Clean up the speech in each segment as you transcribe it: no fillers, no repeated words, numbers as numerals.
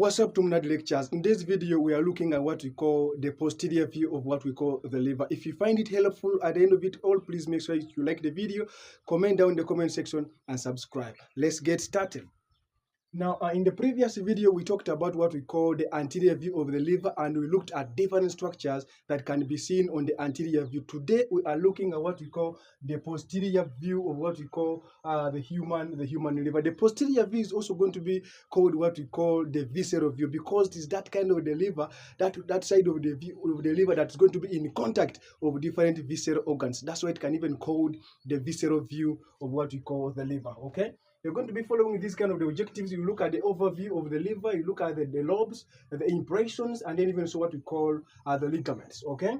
What's up, TUMNAD Lectures? In this video, we are looking at what we call the posterior view of what we call the liver. If you find it helpful at the end of it all, please make sure you like the video, comment down in the comment section, and subscribe. Let's get started. Now, in the previous video, we talked about what we call the anterior view of the liver, and we looked at different structures that can be seen on the anterior view. Today, we are looking at what we call the posterior view of what we call the human liver. The posterior view is also going to be called what we call the visceral view, because it is that kind of the liver, that side of the view of the liver that's going to be in contact of different visceral organs. That's why it can even called the visceral view of what we call the liver. Okay. You're going to be following this kind of the objectives. You look at the overview of the liver, you look at the lobes, the impressions, and then even so what we call the ligaments. Okay.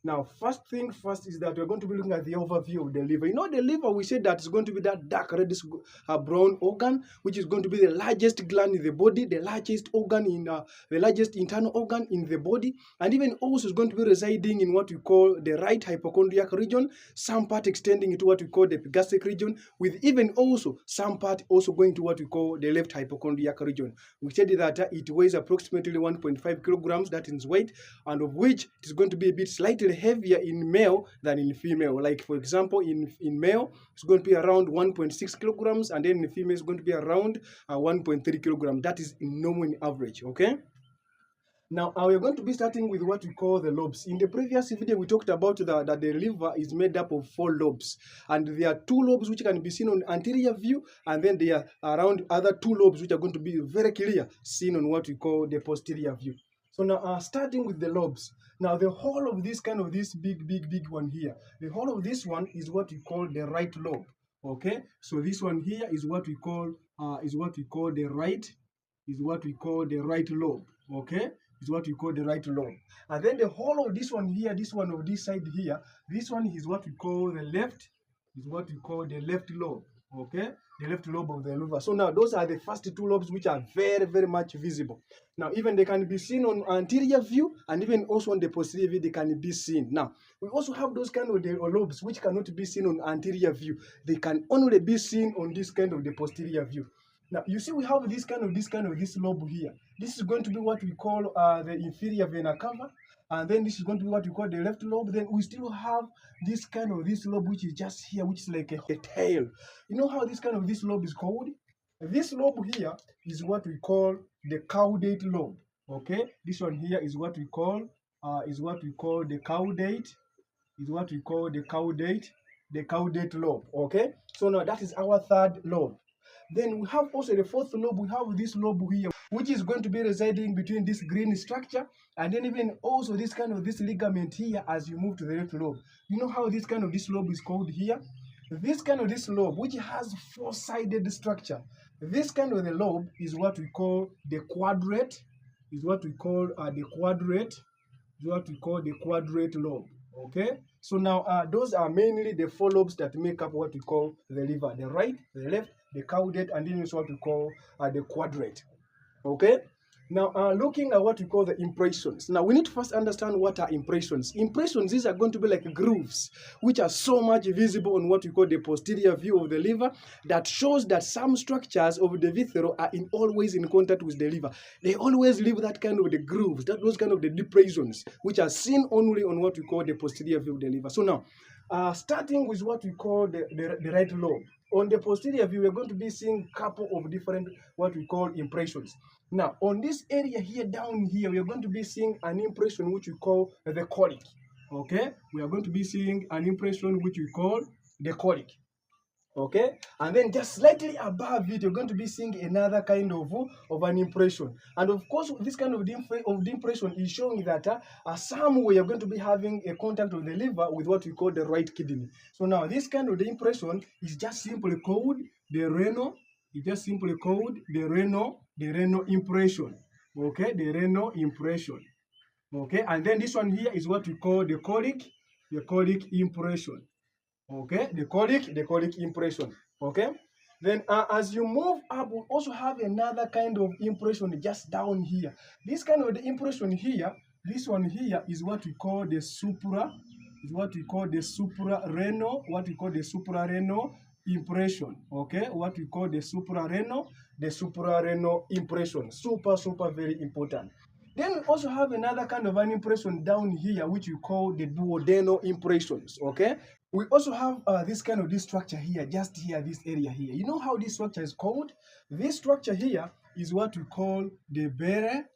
Now, first thing first is that we're going to be looking at the overview of the liver. You know, the liver, we said that it's going to be that dark reddish brown organ, which is going to be the largest gland in the body, the largest organ in the largest internal organ in the body, and even also is going to be residing in what we call the right hypochondriac region, some part extending into what we call the epigastric region, with even also some part also going to what we call the left hypochondriac region. We said that it weighs approximately 1.5 kilograms, that is weight, and of which it is going to be a bit slightly heavier in male than in female. Like, for example, in male, it's going to be around 1.6 kilograms, and then in female, it's going to be around 1.3 kilograms. That is normal average, okay? Now, we're going to be starting with what we call the lobes. In the previous video, we talked about that the liver is made up of 4 lobes. And there are 2 lobes which can be seen on anterior view, and then there are around other 2 lobes which are going to be very clear, seen on what we call the posterior view. So now, starting with the lobes. Now, the whole of this this big one here, the whole of this one is what we call the right lobe. Okay, so this one here is what we call the right lobe. Okay, is what we call the right lobe. And then the whole of this one here, this one of this side here, this one is what we call the left lobe. Okay, the left lobe of the liver. So now those are the first 2 lobes which are very much visible. Now, even they can be seen on anterior view, and even also on the posterior view they can be seen. Now, we also have those kind of the lobes which cannot be seen on anterior view. They can only be seen on this kind of the posterior view. Now, you see we have this lobe here. This is going to be what we call the inferior vena cava. And then this is going to be what we call the left lobe. Then we still have this lobe which is just here, which is like a tail. You know how this lobe is called? This lobe here is what we call the caudate lobe. Okay, this one here is what we call the caudate lobe. Okay, so now that is our 3rd lobe. Then we have also the 4th lobe. We have this lobe here, which is going to be residing between this green structure, and then even also this ligament here as you move to the left lobe. You know how this lobe is called here? This lobe, which has 4-sided structure. This the lobe is what we call the quadrate. The quadrate lobe. Okay, so now those are mainly the 4 lobes that make up what we call the liver: the right, the left, the caudate, and then it's what we call the quadrate. Okay, now looking at what we call the impressions. Now, we need to first understand what are impressions. Impressions, these are going to be like grooves, which are so much visible on what we call the posterior view of the liver, that shows that some structures of the viscera are always in contact with the liver. They always leave that kind of the grooves, those kind of the depressions, which are seen only on what we call the posterior view of the liver. So now, starting with what we call the right lobe. On the posterior view, we're going to be seeing a couple of different what we call impressions. Now, on this area here, down here, we are going to be seeing an impression which we call the colic. Okay, we are going to be seeing an impression which we call the colic. Okay, and then just slightly above it, you're going to be seeing another kind of an impression. And of course, this kind of the impression is showing that somewhere you're going to be having a contact of the liver with what we call the right kidney. So now, this kind of the impression is just simply called the renal. It's just simply called the renal impression. Okay, the renal impression. Okay, and then this one here is what we call the colic impression. Okay, the colic impression. Okay, then as you move up, we also have another kind of impression just down here. This kind of the impression here, this one here is what we call the suprarenal impression, okay, what we call the suprarenal impression. Super very important. Then we also have another kind of an impression down here, which we call the duodenal impressions, okay. We also have this structure here, just here, this area here. You know how this structure is called? This structure here is what we call the bere,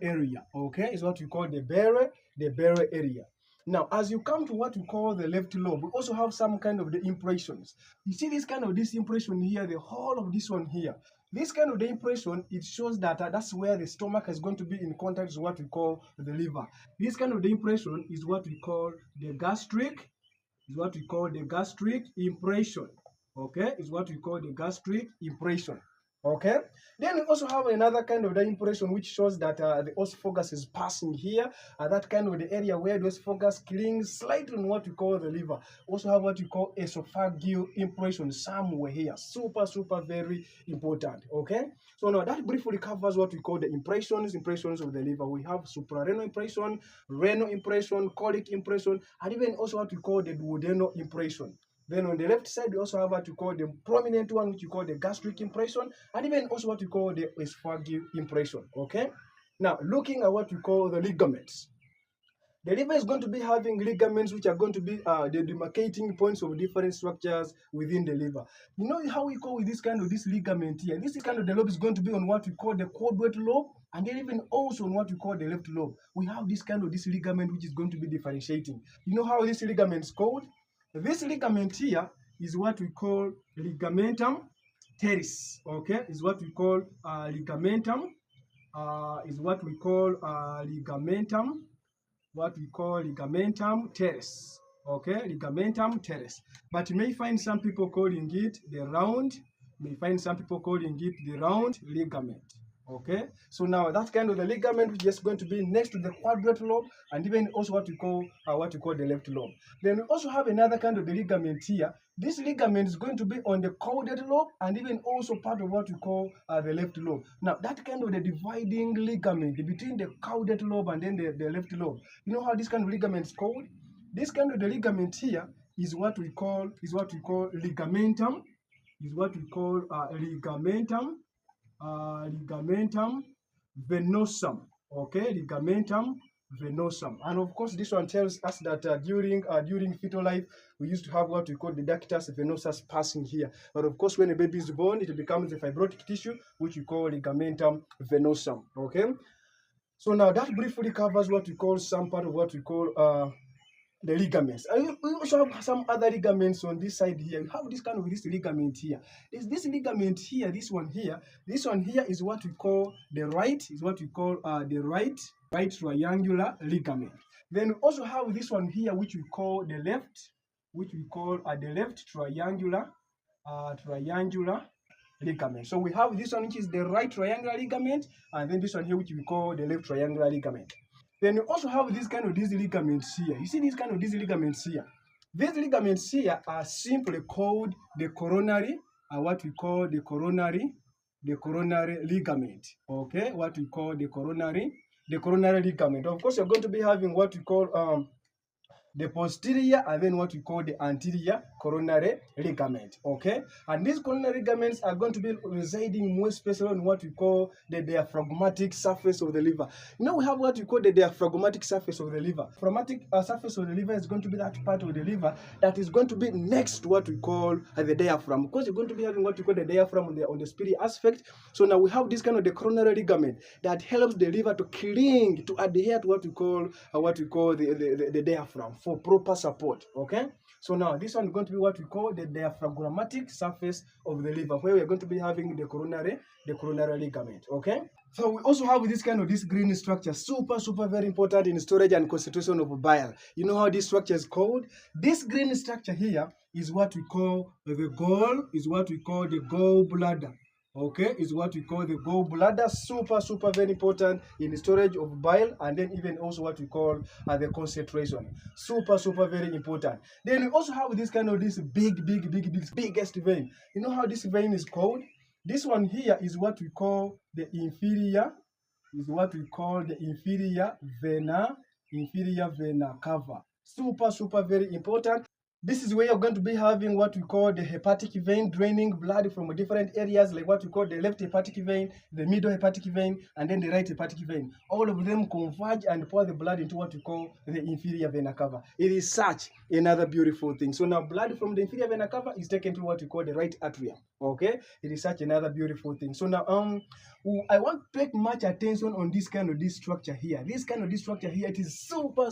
area, okay? Is what we call the bere area. Now, as you come to what we call the left lobe, we also have some kind of the impressions. You see this impression here, the whole of this one here. This kind of the impression, it shows that that's where the stomach is going to be in contact with what we call the liver. This kind of the impression is what we call the gastric, impression. Okay, is what we call the gastric impression. Okay, then we also have another kind of the impression which shows that the esophagus is passing here, that kind of the area where the esophagus clings slightly on what we call the liver. Also have what we call esophageal impression somewhere here. Super very important. Okay, so now that briefly covers what we call the impressions of the liver. We have suprarenal impression, renal impression, colic impression, and even also what we call the duodenal impression. Then on the left side, we also have what we call the prominent one, which we call the gastric impression, and even also what we call the esophageal impression, okay? Now, looking at what we call the ligaments. The liver is going to be having ligaments which are going to be the demarcating points of different structures within the liver. You know how we call with this ligament here? This kind of the lobe is going to be on what we call the quadrate lobe, and then even also on what we call the left lobe. We have this ligament which is going to be differentiating. You know how this ligament is called? This ligament here is what we call ligamentum teres, okay? Is what we call ligamentum teres, okay? Ligamentum teres. But you may find some people calling it the round, ligament. Okay, so now that kind of the ligament which is going to be next to the quadrate lobe, and even also what we call the left lobe. Then we also have another kind of the ligament here. This ligament is going to be on the caudate lobe, and even also part of what we call the left lobe. Now that kind of the dividing ligament between the caudate lobe and then the left lobe. You know how this kind of ligament is called? This kind of the ligament here is what we call ligamentum. Ligamentum venosum, okay, ligamentum venosum. And of course this one tells us that during fetal life we used to have what we call the ductus venosus passing here, but of course when a baby is born it becomes a fibrotic tissue which we call ligamentum venosum. Okay, so now that briefly covers what we call some part of what we call the ligaments. And we also have some other ligaments on this side here. We have this ligament here. This ligament here, this one here is what we call the right triangular ligament. Then we also have this one here, which we call the left, the left triangular ligament. So we have this one, which is the right triangular ligament, and then this one here, which we call the left triangular ligament. Then you also have these ligaments here. You see these ligaments here. These ligaments here are simply called the coronary, what we call the coronary ligament. Okay, what we call the coronary ligament. Of course, you're going to be having what we call the posterior, and then what we call the anterior coronary ligament. Okay, and these coronary ligaments are going to be residing more especially on what we call the diaphragmatic surface of the liver. You know, we have what we call the diaphragmatic surface of the liver. Diaphragmatic surface of the liver is going to be that part of the liver that is going to be next to what we call the diaphragm, because you're going to be having what we call the diaphragm on the superior aspect. So now we have this kind of the coronary ligament that helps the liver to cling, to adhere to what we call the diaphragm for proper support. Okay, so now this one is going to be what we call the diaphragmatic surface of the liver, where we are going to be having the coronary ligament. Okay, so we also have this green structure, super very important in storage and concentration of bile. You know how this structure is called? This green structure here is what we call the gallbladder. Okay, is what we call the gallbladder. Super very important in the storage of bile, and then even also what we call the concentration. Super very important. Then we also have this biggest vein. You know how this vein is called? This one here is what we call the inferior vena cava. Super very important. This is where you're going to be having what we call the hepatic vein, draining blood from different areas, like what we call the left hepatic vein, the middle hepatic vein, and then the right hepatic vein. All of them converge and pour the blood into what we call the inferior vena cava. It is such another beautiful thing. So now blood from the inferior vena cava is taken to what we call the right atrium. Okay, it is such another beautiful thing. So now I want to take much attention on this structure here. This structure here, it is super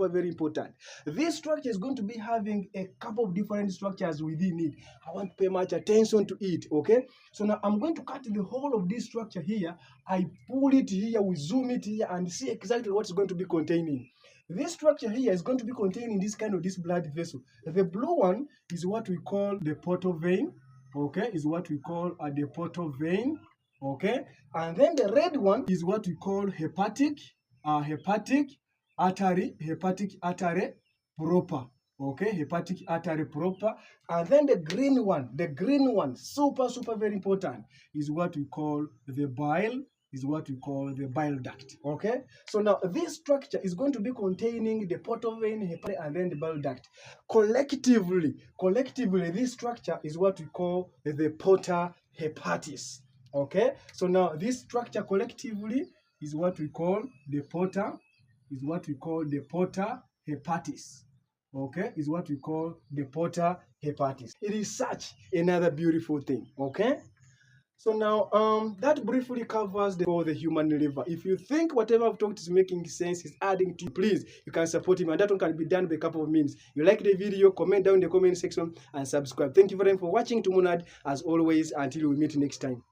very important. This structure is going to be having a couple of different structures within it. I want to pay much attention to it. Okay, so now I'm going to cut the whole of this structure here. I pull it here, we zoom it here, and see exactly what's going to be containing. This structure here is going to be containing this blood vessel. The blue one is what we call the portal vein. Okay, is what we call the portal vein. Okay, and then the red one is what we call hepatic artery proper. Okay, hepatic artery proper. And then the green one, super very important, is what we call the bile duct. Okay, so now this structure is going to be containing the portal vein, hepatic, and then the bile duct. Collectively, this structure is what we call the porta hepatis. Okay, so now this structure collectively is what we call the porta hepatis. Okay, is what we call the porta hepatis. It is such another beautiful thing. Okay, so now that briefly covers the human liver. If you think whatever I've talked is making sense, is adding to you, please, you can support him, and that one can be done by a couple of means. You like the video, comment down in the comment section, and subscribe. Thank you very much for watching TUMNAD, as always, until we meet next time.